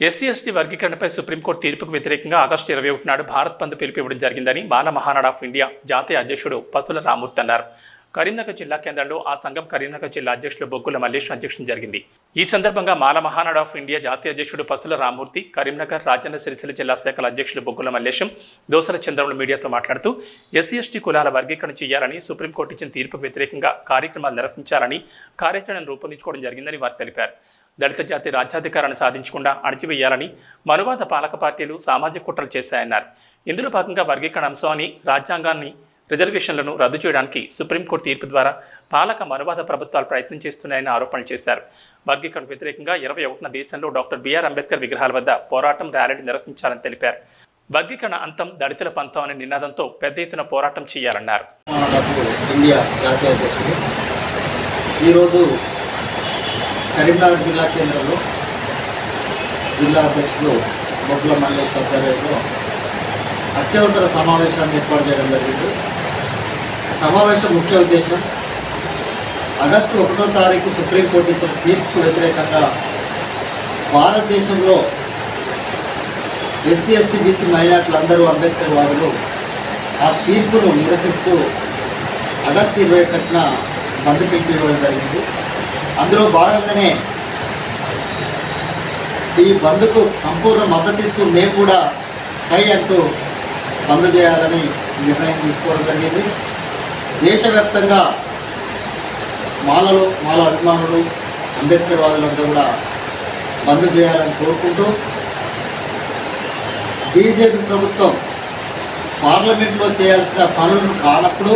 SC ST వర్గీకరణపై supreme court తీర్పుకు వ్యతిరేకంగా August 21 నాడు భారత్ బంద్ పిలుపు ఇవ్వడం జరిగిందని మాల మహానాడు ఆఫ్ ఇండియా జాతీయ అధ్యక్షుడు పసుల రామూర్తి అన్నారు. కరీంనగర్ జిల్లా కేంద్రంలో ఆ సంఘం కరీంనగర్ జిల్లా అధ్యక్షులు బొగ్గుల మల్లేశం అధ్యక్షం జరిగింది. ఈ సందర్భంగా మాల మహానాడు ఆఫ్ ఇండియా జాతీయ అధ్యక్షుడు పసుల రామూర్తి, కరీంనగర్, రాజన్న సిరిసిల్ల జిల్లా శాఖల అధ్యక్షులు బొగ్గుల మల్లేశం, దోసల చంద్రములు మీడియాతో మాట్లాడుతూ ఎస్సీ ఎస్టీ కులాల వర్గీకరణ చేయాలని సుప్రీంకోర్టు ఇచ్చిన తీర్పుకు వ్యతిరేకంగా కార్యక్రమాలు నిర్వహించాలని కార్యాచరణను రూపొందించుకోవడం జరిగిందని వారు తెలిపారు. దళిత జాతి రాజ్యాధికారాన్ని సాధించకుండా అణచివేయాలని మనువాద పాలక పార్టీలు సామాజిక కుట్రలు చేశాయన్నారు. ఇందులో భాగంగా వర్గీకరణ అంశాన్ని రాజ్యాంగాన్ని రిజర్వేషన్లను రద్దు చేయడానికి సుప్రీంకోర్టు తీర్పు ద్వారా పాలక మనువాద ప్రభుత్వాలు ప్రయత్నం చేస్తున్నాయని ఆరోపణలు చేశారు. వర్గీకరణకు వ్యతిరేకంగా 21న దేశంలో డాక్టర్ బిఆర్ అంబేద్కర్ విగ్రహాల వద్ద పోరాటం, ర్యాలీలు నిర్వహించాలని తెలిపారు. వర్గీకరణ అంతం దళితుల పంతం అనే నినాదంతో పెద్ద ఎత్తున పోరాటం చేయాలన్నారు. కరీంనగర్ జిల్లా కేంద్రంలో జిల్లా అధ్యక్షులు బొగ్గుల మల్లేశం ఆధ్వర్యంలో అత్యవసర సమావేశాన్ని ఏర్పాటు చేయడం జరిగింది. సమావేశం ముఖ్య ఉద్దేశం ఆగస్టు 1వ తారీఖు సుప్రీంకోర్టు ఇచ్చిన తీర్పుకు వ్యతిరేకంగా భారతదేశంలో ఎస్సీ ఎస్టీ బీసీ మైనార్టీలు అందరూ అంబేద్కర్ వాదులు ఆ తీర్పును నిరసిస్తూ ఆగస్టు 21న బంద్ పిలుపు ఇవ్వడం జరిగింది. అందులో భాగంగానే ఈ బంద్కు సంపూర్ణ మద్దతు ఇస్తూ మేము కూడా సై అంటూ బంద్ చేయాలని నిర్ణయం తీసుకోవడం జరిగింది. దేశవ్యాప్తంగా మాల అభిమానులు, అంబేద్కర్ వాదులంతా కూడా బంద్ చేయాలని కోరుకుంటూ బీజేపీ ప్రభుత్వం పార్లమెంట్లో చేయాల్సిన పనులను కానప్పుడు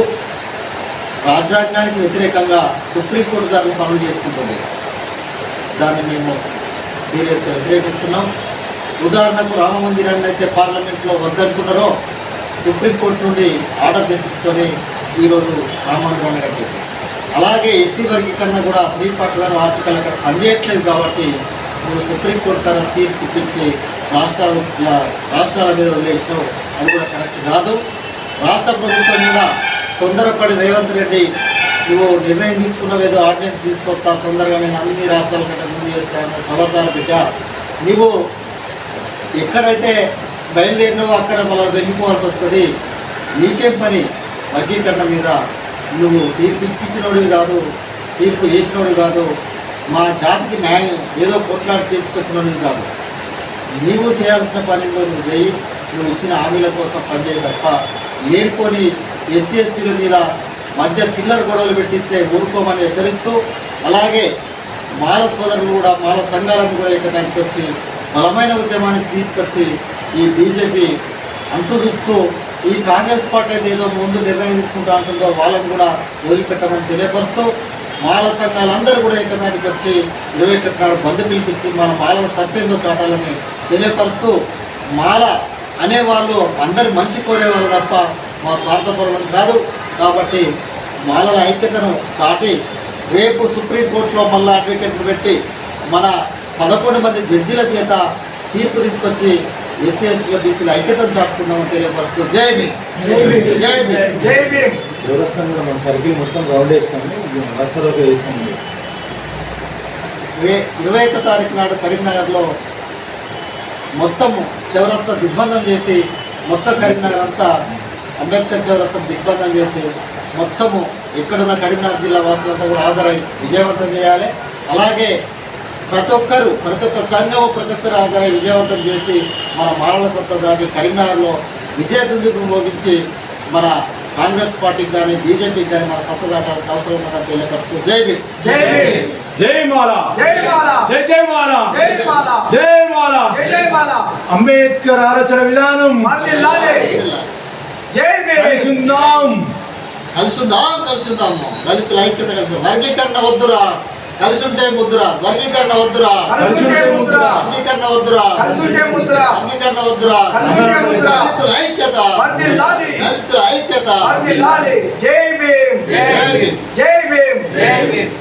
రాజ్యాంగానికి వ్యతిరేకంగా సుప్రీంకోర్టు దాన్ని పనులు చేసుకుంటుంది. దాన్ని మేము సీరియస్గా వ్యతిరేకిస్తున్నాం. ఉదాహరణకు రామ మందిరాన్ని అయితే పార్లమెంట్లో వద్దనుకున్నారో సుప్రీంకోర్టు నుండి ఆర్డర్ తెప్పించుకొని ఈరోజు రామ మందిరాన్ని కట్టింది. అలాగే ఎస్సీ వర్గీకరణ కూడా 341 ఆర్టికల్ అక్కడ పనిచేయట్లేదు కాబట్టి నువ్వు సుప్రీంకోర్టు తన తీర్పు ఇప్పించి రాష్ట్రాల మీద వదిలేసినావు. అది కూడా కరెక్ట్ కాదు. రాష్ట్ర ప్రభుత్వం కూడా తొందరపడి రేవంత్ రెడ్డి నువ్వు నిర్ణయం తీసుకున్నావు, ఏదో ఆర్డినెన్స్ తీసుకొస్తా తొందరగా నేను అన్ని రాష్ట్రాల కంటే ముందు చేస్తాను ఖబర్దారు పెట్టా. నువ్వు ఎక్కడైతే బయలుదేరినావో అక్కడ మళ్ళీ వెళ్ళిపోవాల్సి వస్తుంది. నీకేం పని వర్గీకరణ మీద? నువ్వు తీర్పు ఇప్పించినోడివి కాదు, తీర్పు చేసినోడివి కాదు, మా జాతికి న్యాయం ఏదో కొట్లాడి తీసుకొచ్చినోడివి కాదు. నీవు చేయాల్సిన పని నువ్వు చేయి. నువ్వు ఇచ్చిన హామీల కోసం పనిచేయ తప్ప లేనిపోని ఎస్సీ ఎస్టీల మీద మధ్య చిల్లర గొడవలు పెట్టిస్తే ఊరుకోమని హెచ్చరిస్తూ, అలాగే మాల సోదరులు కూడా మాల సంఘాలను కూడా దానికి వచ్చి బలమైన ఉద్యమానికి తీసుకొచ్చి ఈ బీజేపీ అంతు చూస్తూ ఈ కాంగ్రెస్ పార్టీ అయితే ఏదో ముందు నిర్ణయం తీసుకుంటూ అంటుందో వాళ్ళని కూడా వదిలిపెట్టమని తెలియపరుస్తూ మాల సంఘాలందరూ కూడా దానికి వచ్చి 21 నాడు బంద్ పిలిపించి మన మాలల సత్యంతో చాటాలని తెలియపరుస్తూ మాల అనేవాళ్ళు అందరు మంచి కోరేవాళ్ళు తప్ప మా స్వార్థపరులను కాదు. కాబట్టి మాలల ఐక్యతను చాటి రేపు సుప్రీంకోర్టులో మళ్ళీ అడ్వకేట్లు పెట్టి మన 11 మంది జడ్జీల చేత తీర్పు తీసుకొచ్చి ఎస్సీ ఎస్టీల బీసీల ఐక్యతను చాటుకుందామని తెలియపరుస్తూ జై భీమ్. చౌరస్తాను కూడా మన సర్కిల్ మొత్తం రౌండ్ వేస్తాము, రాష్ట్రాలకు వేస్తాము. 21వ తారీఖు నాడు కరీంనగర్లో మొత్తం చౌరస్తా దిగ్బంధం చేసి మొత్తం కరీంనగర్ అంతా అంబేద్కర్ చౌరస్తా దిగ్బంధం చేసి మొత్తము ఎక్కడున్న కరీంనగర్ జిల్లా వాసులంతా కూడా హాజరై విజయవంతం చేయాలి. అలాగే ప్రతి ఒక్క సంఘము ప్రతి ఒక్కరు హాజరై విజయవంతం చేసి మన మాలల సత్తా దాటి కరీంనగర్లో విజయదుందుకు మోగించి మన కాంగ్రెస్ పార్టీకి కానీ బీజేపీకి కానీ మన సత్తా దాటాల్సిన అవసరం ఉందని తెలియపరుస్తూ జై భీమ్. జై మాల, జై మాల, జై జై మాల, జై మాల, జై మాల, జై జై మాల. అంబేద్కర్ ఆలోచన విధానం జై భీమ్. కలుసుందాం దళితుల ఐక్యత కలిసి. వర్గీకరణ వద్దురా, కలిసి ఉంటే ముద్దురా. వర్గీకరణ వద్దురా, వర్గీకరణ వద్దురా, వర్గీకరణ వద్దురా. దళితుల ఐక్యత, దళితుల ఐక్యత. జై భీమ్, జై భీమ్, జై భీమ్.